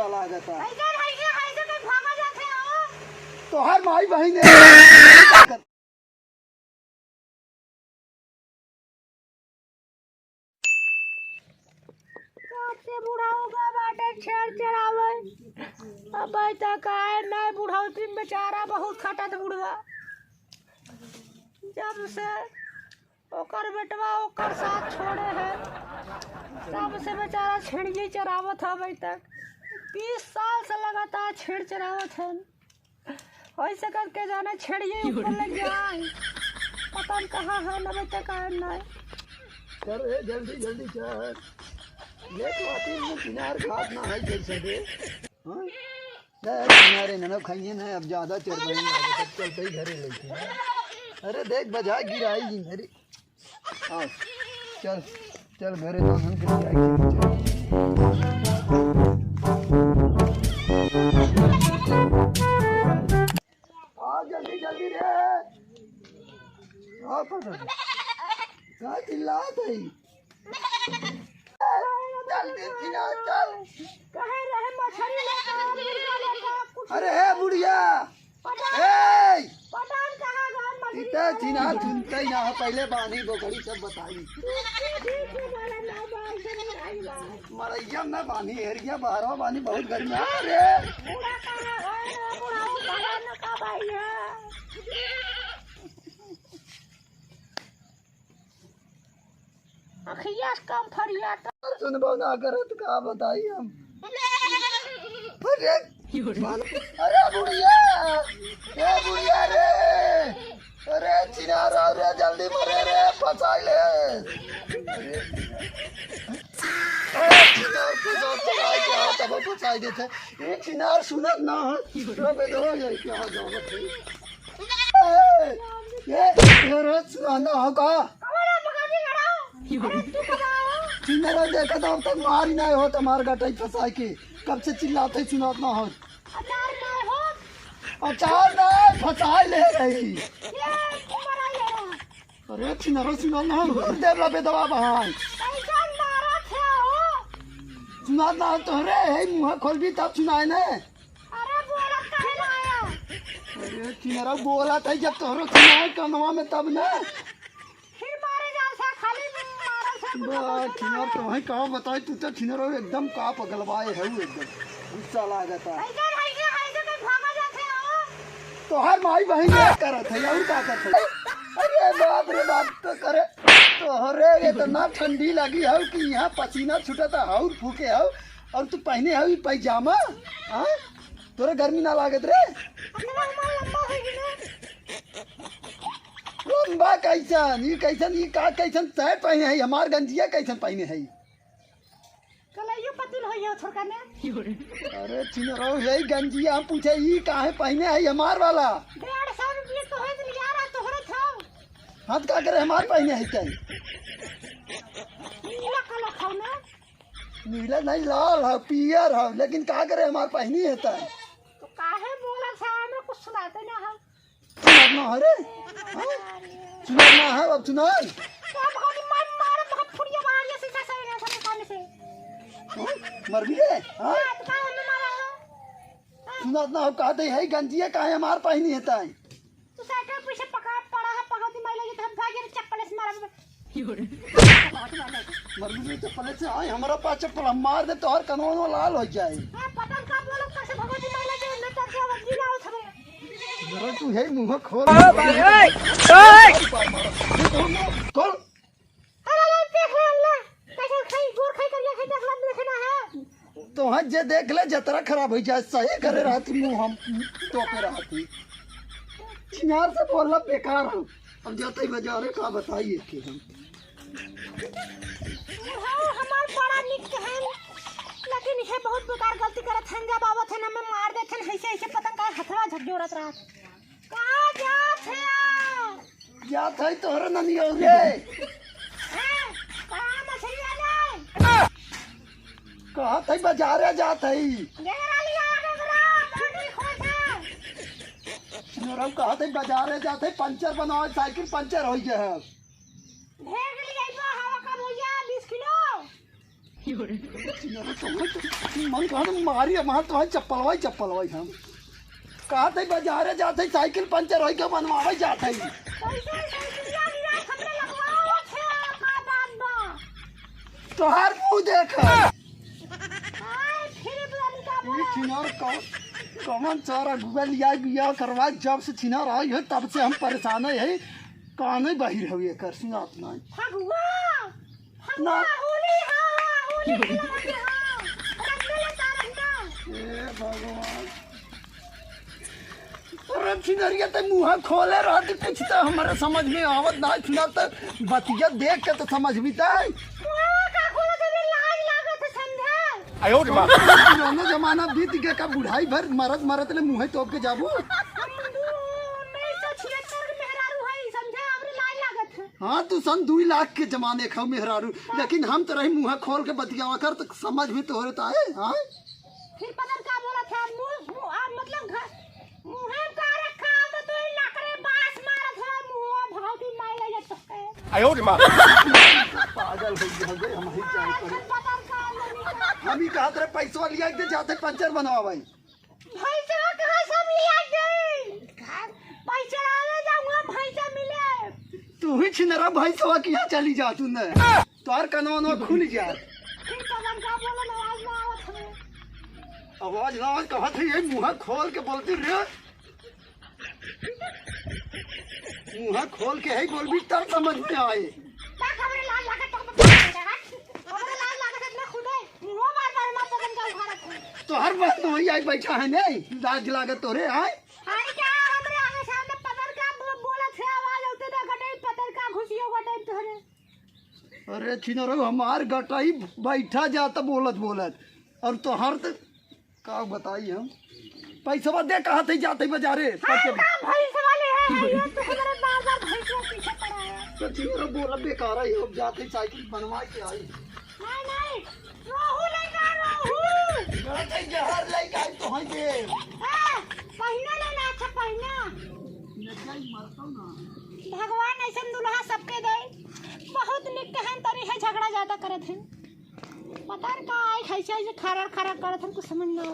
गुस्सा लागता। भागा जाते हो तो हर माई बहन से बुढ़ाऊ का बाटे छेड़ चढ़ावे। अब तक आए नहीं बुढ़ौती बेचारा बहुत खटत बुढ़वा। जब से ओकर बेटवा ओकर साथ छोड़े है तब से बेचारा छेड़िए चरावत है। अभी तक 20 साल से लगातार छेड़ चरावत है। ऐसे करके जाने छेड़िए ऊपर लग जाए पता नहीं कहाँ है। अभी तक आए नहीं। चल जल्दी जल्दी चल। किनार खाद ना है जैसे दे किनारे न खाइए ना। अब ज्यादा चल रही है चलते ही घरे लेके। अरे देख बजा गिराई मेरी। हाँ चल चल घरे तो हम जल्दी जल्दी रे। क्या चिल्लात है? अरे है बुढ़िया चिनार सुनते ही ना। पहले बानी बोखड़ी सब बताई मरैया में बानी हेरिया बारह बानी बहुत गर्मी। अरे अखिया कम फरिया सुनबो ना करत का बताई हम। अरे बुढ़िया बुढ़िया रे। अरे चिनार रे जल्दी मरे रे फंसा ले। चिनार को जो चला के तब फंसा देते। ये चिनार सुनत ना तो बेदो जाए क्या जरूरत है। ये रोज सुनाना होगा। चिनार देखा तो अब तक मार ही नहीं हो तुम्हारे गटाई फंसा के। कब से चिल्लाते सुनात ना हो। अचार नहीं फंसा ले रही। अरे चिनारो सुना ना दे रबे दवा भाई सुना ना तोरे है मुंह खोल भी तब सुनाए ना। अरे चिनारो बोला था जब तोरो सुनाए कनवा में तब ना। चिनार तो वही कहा बताए तू तो चिनारो एकदम का पगलवाए है एकदम गुस्सा लागता। तो हर माई बहन करत है और क्या करत है। अरे बाप रे बाप तो करे तो हरे ये तो ना ठंडी लगी है कि यहाँ पसीना छूटता है और फूके है और तू पहने है पैजामा। हाँ तोरे गर्मी ना लागत रे। लंबा कैसन ये कैसन ये का कैसन शर्ट पहने है। हमार गंजिया कैसन पहने है। अरे चिनरो यही गंजिया हम पूछे ये काहे पहने है हमार वाला। 150 रुपये तो है लिया रहा तोहरे था। हाथ का करे हमार पहने है क्या। नीला कलर खाओ ना। नीला नहीं लाल है पियर है लेकिन का करे हमार पहनी है तो काहे बोला था हमें कुछ सुनाते ना है। सुनाना है रे। सुनाना है अब सुना। मर भी है। सुनाना हो कहते है गंजिया काहे हमार पहनी है ताई। तू साइकिल पीछे पकड़ पड़ा है पगौती मार लगी तो हम भागे चप्पल से मार मर भी चप्पल से आए हमारा पास चप्पल हम मार दे तो हर कनवा लाल हो जाए। पता का बोलो कैसे भगवती मार लगी न तर से वजी ना उठे। जरा तू है मुंह खोल। खोल अरे देख ले कैसे खाई गोर खाई कर ले देख ले देखना है। तो हाँ जे देख ले जतरा खराब हो जाए सही करे रहती मुँह हम तो पे रहती। चिनार से बोलना बेकार हो। अब जाते ही बाजार का बताइए कि हम हमार बड़ा निक है लेकिन ये बहुत बेकार गलती करत हैं। जब आवत है ना मैं मार देते हैं ऐसे ऐसे पतंग का हथड़ा झकझोरत रहा। कहाँ जात है जात है तोहरा ननी हो रे। कहाँ मछली है कहाँ थे बाजार जात है। कहा थे बाजार जाते पंचर बनाओ साइकिल पंचर हो गया है। 20 किलो मन कहा तो मारी वहाँ तो चप्पलवाई हम कहा थे बाजारे जाते साइकिल पंचर हो के बनवावे जाते तोहार मुँह देख कौन सारा लिया बिया करवा जब से छिनार आई है तब से हम परेशान है कान बहिर हो ये कर सिंह अपना ना भगवान अरे छिनरिया तो मुँह खोले रहती कुछ तो हमारे समझ में आवत ना छिना तो बतिया देख के तो समझ भी पुराना जमाना बीत गया का बुढ़ाई भर मरत ले मुँह तोप के जाबू हाँ तू सन 2 लाख के जमाने खाओ मेहरारू लेकिन हम तो रही मुँह खोल के बतियावा कर तो समझ भी तो हो रहा है हाँ फिर पता क्या बोला था मतलब मुँह का रखा तो नखरे बास मारत है मुँह भाव की माई ले जात है आयो रे मां पागल हो गए हम ही जान पर हम ही कहा तेरे पैसा लिया के जाते पंचर बनवा भाई पैसा कहाँ सब लिया गए पैसा आवे जाऊंगा पैसा मिले तू ही छिनरा भाई सवा किया चली जा तू ने तोर कनवा खुल जा फिर पता क्या बोला आवाज ना आवत है आवाज ना कहा थे ये मुँह खोल के बोलती रे मुँह खोल के है बोल भी तब समझ में आए खबर लाल लगा तो खबर लाल लगा तो खुद है मुंह मार मत पकड़ के उठा रख तो हर बात तो वही आई बैठा है नहीं लाज लागत तोरे आए हां क्या हमरे आगे सामने पतर का बोला थे आवाज आते ना गटे पतर का घुसियो गटे तोरे अरे छिनरो हमार गटाई बैठा जाता बोलत और तो हर का बताई हम पैसा दे कहा थे जाते बाजारे भैंस वाले है ये तो हमारे बार भैंस के पीछे पड़ा है तो छिनरो बोला बेकार है अब जाते साइकिल बनवा के आई नहीं रोहू लेगा रोहू जाते जहर ले गई तो है दे पहिना लेना अच्छा पहिना नहीं मरता ना भगवान ऐसे दुल्हा सबके दे बहुत निक कहन तरी है झगड़ा ज्यादा करत है पता का आई कैसे खरा करत हम कुछ समझ ना